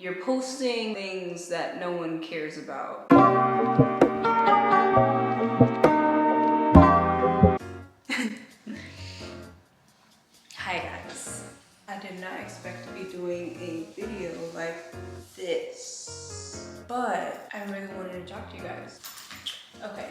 You're posting things that no one cares about. Hi guys. I did not expect to be doing a video like this, but I really wanted to talk to you guys. Okay.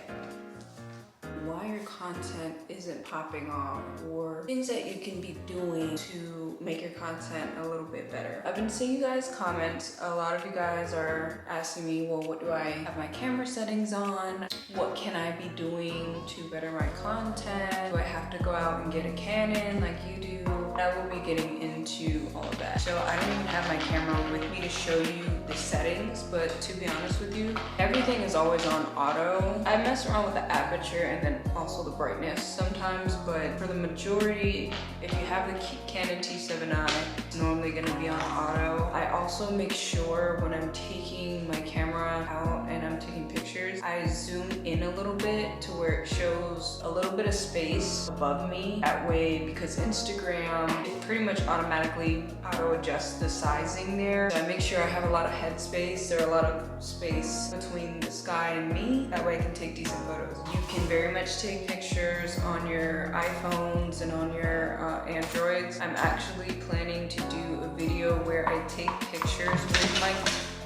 Why your content isn't popping off, or things that you can be doing to make your content a little bit better. I've been seeing you guys comment. A lot of you guys are asking me, well, what do I have my camera settings on? What can I be doing to better my content? Do I have to go out and get a Canon like you do? I will be getting into all of that. So I don't even have my camera with me to show you the settings, but to be honest with you, everything is always on auto. I mess around with the aperture and then also the brightness sometimes, but for the majority, if you have the Canon T7i, it's normally gonna be on auto. I also make sure when I'm taking my camera out and I'm taking pictures, I zoom in a little bit to where it shows a little bit of space above me. That way, because Instagram, it pretty much automatically auto adjusts the sizing there. So I make sure I have a lot of headspace. There are a lot of space between the sky and me. That way I can take decent photos. You can very much take pictures on your iPhones and on your Androids. I'm actually planning to do a video where I take pictures with my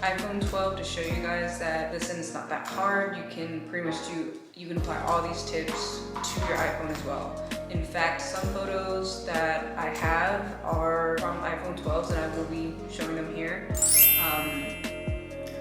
iPhone 12 to show you guys that, listen, it's not that hard. You can pretty much you can apply all these tips to your iPhone as well. In fact, some photos that I have are from iPhone 12s and I will be showing them here.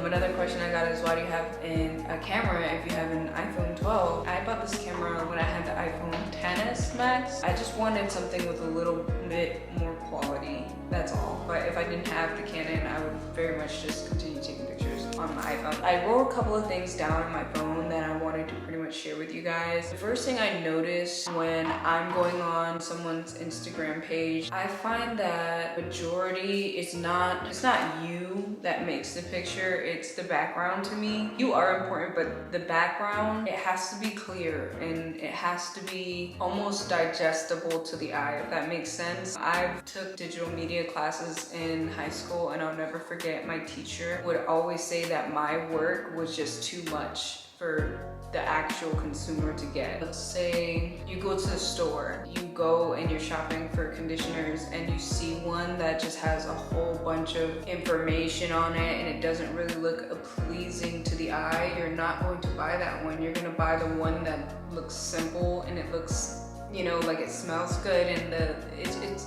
Another question I got is, why do you have a camera if you have an iPhone 12? I bought this camera when I had the iPhone XS Max. I just wanted something with a little bit more quality, that's all. But if I didn't have the Canon, I would very much just continue taking pictures on my iPhone. I wrote a couple of things down on my phone that I wanted to pretty much share with you guys. The first thing I noticed when I'm going on someone's Instagram page, I find that majority it's not you that makes the picture, it's the background to me. You are important, but the background, it has to be clear and it has to be almost digestible to the eye, if that makes sense. I've took digital media classes in high school and I'll never forget, my teacher would always say that my work was just too much for the actual consumer to get. Let's say you go to the store, you go and you're shopping for conditioners and you see one that just has a whole bunch of information on it and it doesn't really look pleasing to the eye, you're not going to buy that one. You're gonna buy the one that looks simple and it looks, you know, like it smells good, and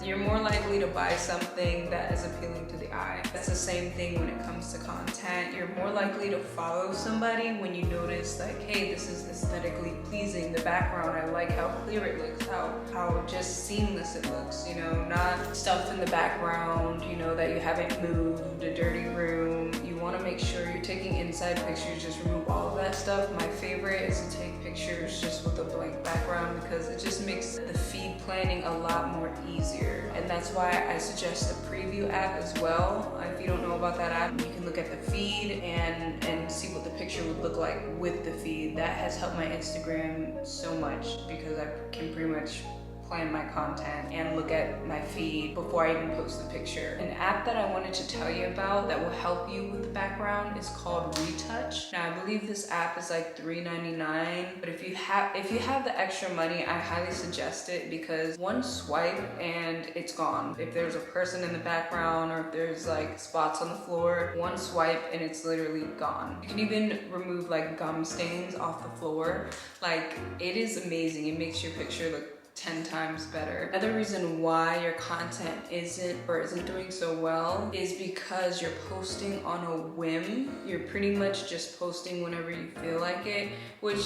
you're more likely to buy something that is appealing to the eye. That's the same thing when it comes to content. You're more likely to follow somebody when you notice like, hey, this is aesthetically pleasing, the background, I like how clear it looks, how just seamless it looks, you know, not stuff in the background, you know, that you haven't moved, a dirty room. You want to make sure you're taking inside pictures, just remove all of that stuff. My favorite is to take pictures just with a blank background because it just makes the feed planning a lot more easier. And that's why I suggest the preview app as well. If you don't know about that app, you can look at the feed and see what the picture would look like with the feed. That has helped my Instagram so much because I can pretty much plan my content and look at my feed before I even post the picture. An app that I wanted to tell you about that will help you with the background is called Retouch. Now I believe this app is like $3.99, but if you have the extra money, I highly suggest it because one swipe and it's gone. If there's a person in the background or if there's like spots on the floor, one swipe and it's literally gone. You can even remove like gum stains off the floor. Like, it is amazing. It makes your picture look 10 times better. Another reason why your content isn't doing so well is because you're posting on a whim. You're pretty much just posting whenever you feel like it, which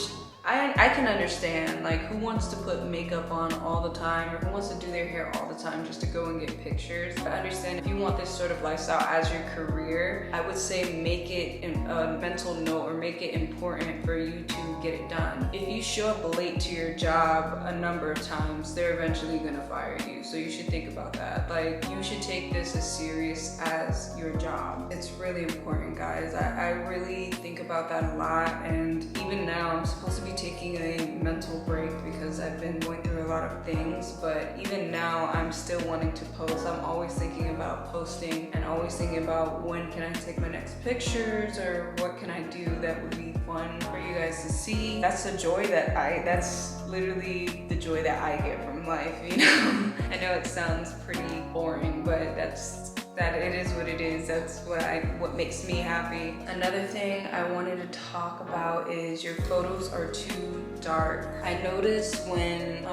I can understand. Like, who wants to put makeup on all the time, or who wants to do their hair all the time just to go and get pictures? I understand if you want this sort of lifestyle as your career, I would say make it a mental note or make it important for you to get it done. If you show up late to your job a number of times, times, they're eventually gonna fire you. So you should think about that. Like, you should take this as serious as your job. It's really important, guys. I really think about that a lot, and even now I'm supposed to be taking a mental break because I've been going through a lot of things, but even now I'm still wanting to post. I'm always thinking about posting and always thinking about when can I take my next pictures or what can I do that would be fun for you guys to see. That's the joy that's literally the joy that I get from life, you know? I know it sounds pretty boring, but it is what it is. That's what makes me happy. Another thing I wanted to talk about is your photos are too dark. I notice when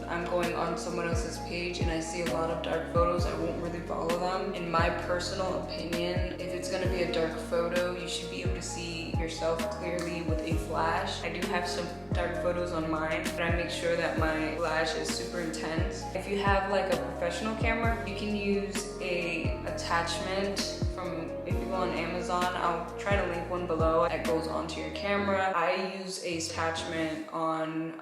I'm going on someone else's page and I see a lot of dark photos, I won't really follow them. In my personal opinion, if it's gonna be a dark photo, you should be able to see yourself clearly with a flash. I do have some dark photos on mine, but I make sure that my flash is super intense. If you have like a professional camera, you can use a attachment from, if you go on Amazon, I'll try to link one below that goes onto your camera. I use a attachment on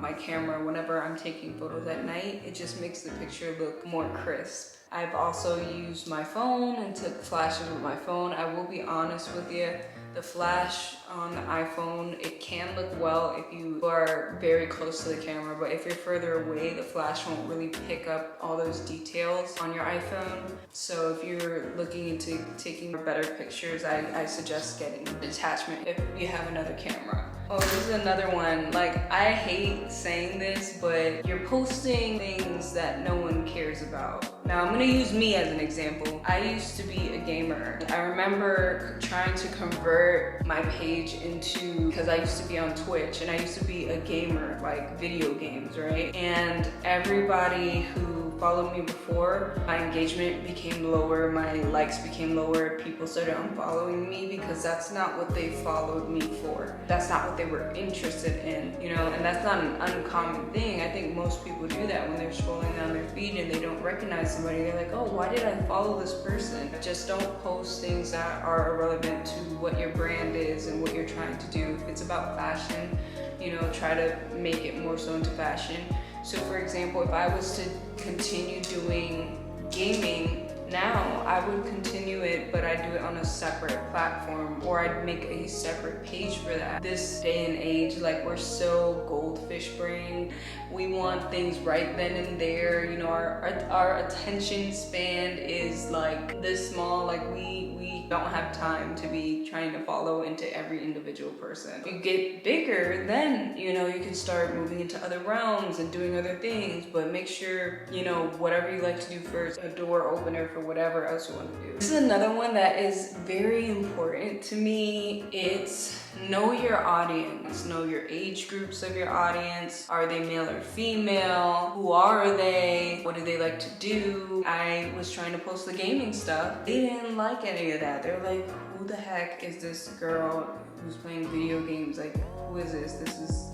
my camera whenever I'm taking photos at night. It just makes the picture look more crisp. I've also used my phone and took flashes with my phone. I will be honest with you, the flash on the iPhone, it can look well if you are very close to the camera, but if you're further away, the flash won't really pick up all those details on your iPhone. So if you're looking into taking better pictures, I suggest getting an attachment if you have another camera. Oh, this is another one. Like, I hate saying this, but you're posting things that no one cares about. Now, I'm gonna use me as an example. I used to be a gamer. I remember trying to convert my page into, because I used to be on Twitch and I used to be a gamer, like video games, right? And everybody who followed me before, my engagement became lower, my likes became lower, people started unfollowing me because that's not what they followed me for. That's not what they were interested in, you know, and that's not an uncommon thing. I think most people do that when they're scrolling down their feed and they don't recognize somebody. They're like, oh, why did I follow this person? Just don't post things that are irrelevant to what your brand is and what you're trying to do. If it's about fashion, you know, try to make it more so into fashion. So for example, if I was to continue doing gaming now, I would continue it, but I'd do it on a separate platform, or I'd make a separate page for that. This day and age, like, we're so goldfish brain. We want things right then and there. You know, our attention span is like this small. Like, we don't have time to be trying to follow into every individual person. If you get bigger, then, you know, you can start moving into other realms and doing other things, but make sure, you know, whatever you like to do first, a door opener for whatever else you want to do. This is another one that is very important to me. It's know your audience, know your age groups of your audience. Are they male or female? Who are they? What do they like to do? I was trying to post the gaming stuff. They didn't like any of that. They were like, who the heck is this girl who's playing video games? Like, who is this? This is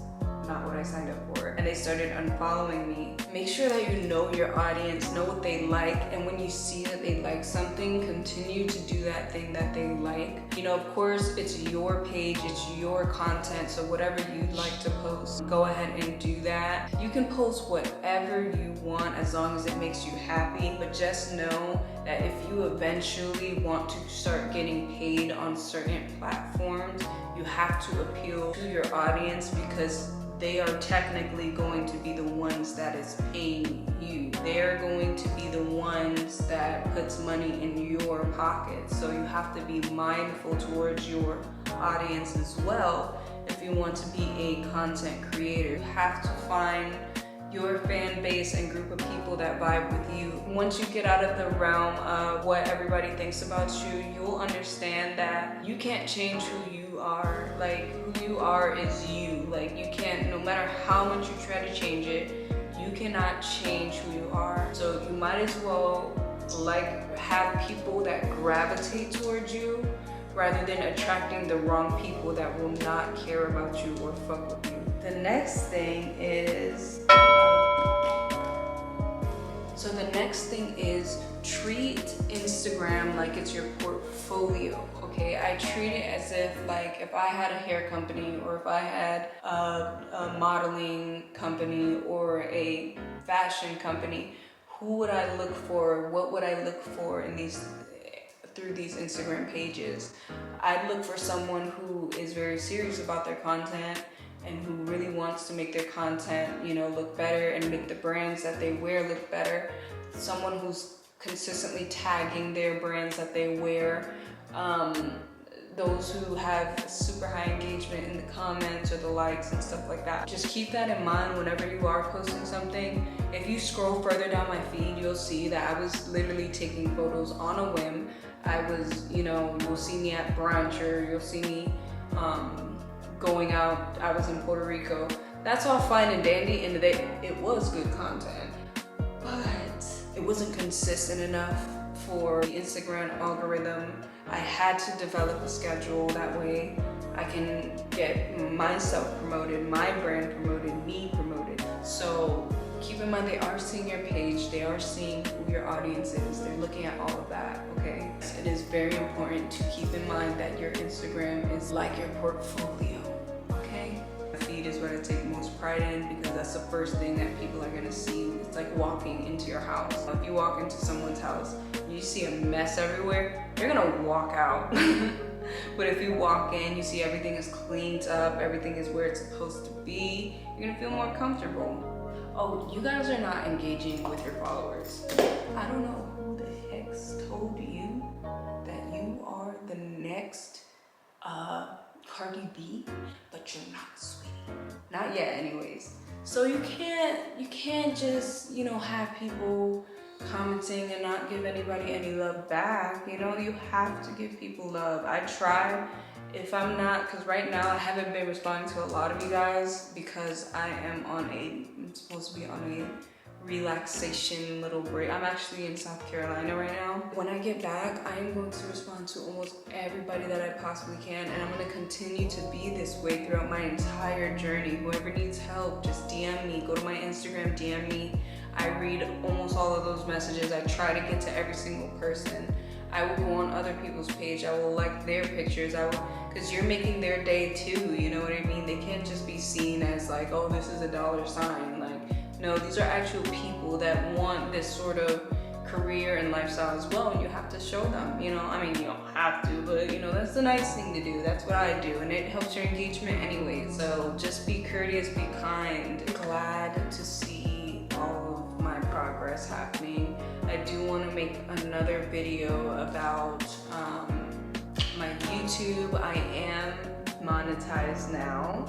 not what I signed up for. And they started unfollowing me. Make sure that you know your audience, know what they like, and when you see that they like something, continue to do that thing that they like. You know, of course, it's your page, it's your content, so whatever you'd like to post, go ahead and do that. You can post whatever you want as long as it makes you happy, but just know that if you eventually want to start getting paid on certain platforms, you have to appeal to your audience, because they are technically going to be the ones that is paying you. They're going to be the ones that puts money in your pocket. So you have to be mindful towards your audience as well. If you want to be a content creator, you have to find your fan base and group of people that vibe with you. Once you get out of the realm of what everybody thinks about you, you'll understand that you can't change who you are. Like, who you are is you. Like, you can't, no matter how much you try to change it, you cannot change who you are. So you might as well, like, have people that gravitate towards you rather than attracting the wrong people that will not care about you or fuck with you. The next thing is So the next thing is treat Instagram like it's your portfolio, okay? I treat it as if, like, if I had a hair company, or if I had a modeling company or a fashion company, who would I look for? What would I look for in through these Instagram pages? I'd look for someone who is very serious about their content and who really wants to make their content, you know, look better and make the brands that they wear look better. Someone who's consistently tagging their brands that they wear. Those who have super high engagement in the comments or the likes and stuff like that. Just keep that in mind whenever you are posting something. If you scroll further down my feed, you'll see that I was literally taking photos on a whim. I was, you know, you'll see me at brunch, or you'll see me going out. I was in Puerto Rico. That's all fine and dandy, and it was good content, but it wasn't consistent enough for the Instagram algorithm. I had to develop a schedule, that way I can get myself promoted, my brand promoted, me promoted. So keep in mind, they are seeing your page, they are seeing who your audience is, they're looking at all of that, okay? It is very important to keep in mind that your Instagram is like your portfolio, okay? The feed is what I take most pride in, because that's the first thing that people are gonna see. It's like walking into your house. If you walk into someone's house, you see a mess everywhere, you're gonna walk out. But if you walk in, you see everything is cleaned up, everything is where it's supposed to be, you're gonna feel more comfortable. Oh, you guys are not engaging with your followers. I don't know who the heck's told you that you are the next Cardi B, but you're not, sweetie. Not yet, anyways. So you can't just, you know, have people commenting and not give anybody any love back. You know, you have to give people love. I try. If I'm not, because right now I haven't been responding to a lot of you guys because I'm supposed to be on a relaxation little break. I'm actually in South Carolina right now. When I get back, I am going to respond to almost everybody that I possibly can, and I'm going to continue to be this way throughout my entire journey. Whoever needs help, just DM me. Go to my Instagram, DM me. I read almost all of those messages. I try to get to every single person. I will go on other people's page. I will like their pictures. Because you're making their day too, you know what I mean? They can't just be seen as like, oh, this is a dollar sign. Like, no, these are actual people that want this sort of career and lifestyle as well, and you have to show them, you know? I mean, you don't have to, but you know, that's the nice thing to do. That's what I do, and it helps your engagement anyway. So just be courteous, be kind. Glad to see all of my progress happening. I do want to make another video about my YouTube. I am monetized now,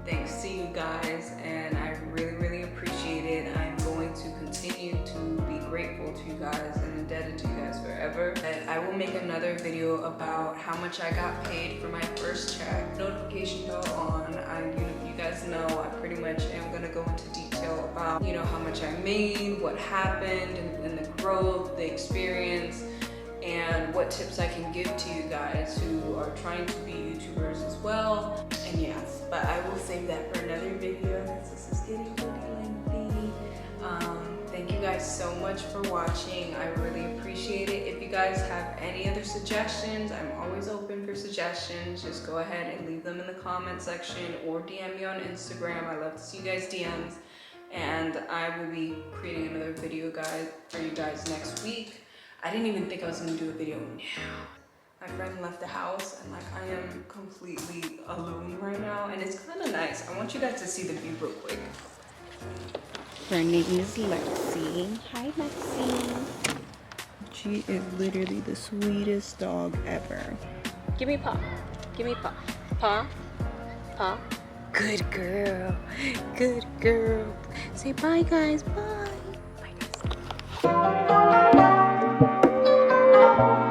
thanks to you guys, and I really appreciate it. I'm going to continue to be grateful to you guys and indebted to you guys forever. And I will make another video about how much I got paid for my first check. Notification bell on. You guys know I pretty much am gonna go into detail about, you know, how much I made, what happened, and the growth, the experience, and what tips I can give to you guys who are trying to be YouTubers as well. And yes, but I will save that for another video because this is getting pretty lengthy. Thank you guys so much for watching. I really appreciate it. If you guys have any other suggestions, I'm always open for suggestions. Just go ahead and leave them in the comment section or DM me on Instagram. I love to see you guys' DMs. And I will be creating another video guide for you guys next week. I didn't even think I was gonna do a video now. My friend left the house and like I am completely alone right now, and it's kind of nice. I want you guys to see the view real quick. Her name is Lexi. Hi, Lexi. She is literally the sweetest dog ever. Give me paw. Give me paw. Paw. Paw. Good girl. Good girl. Say bye, guys. Bye. Bye, guys.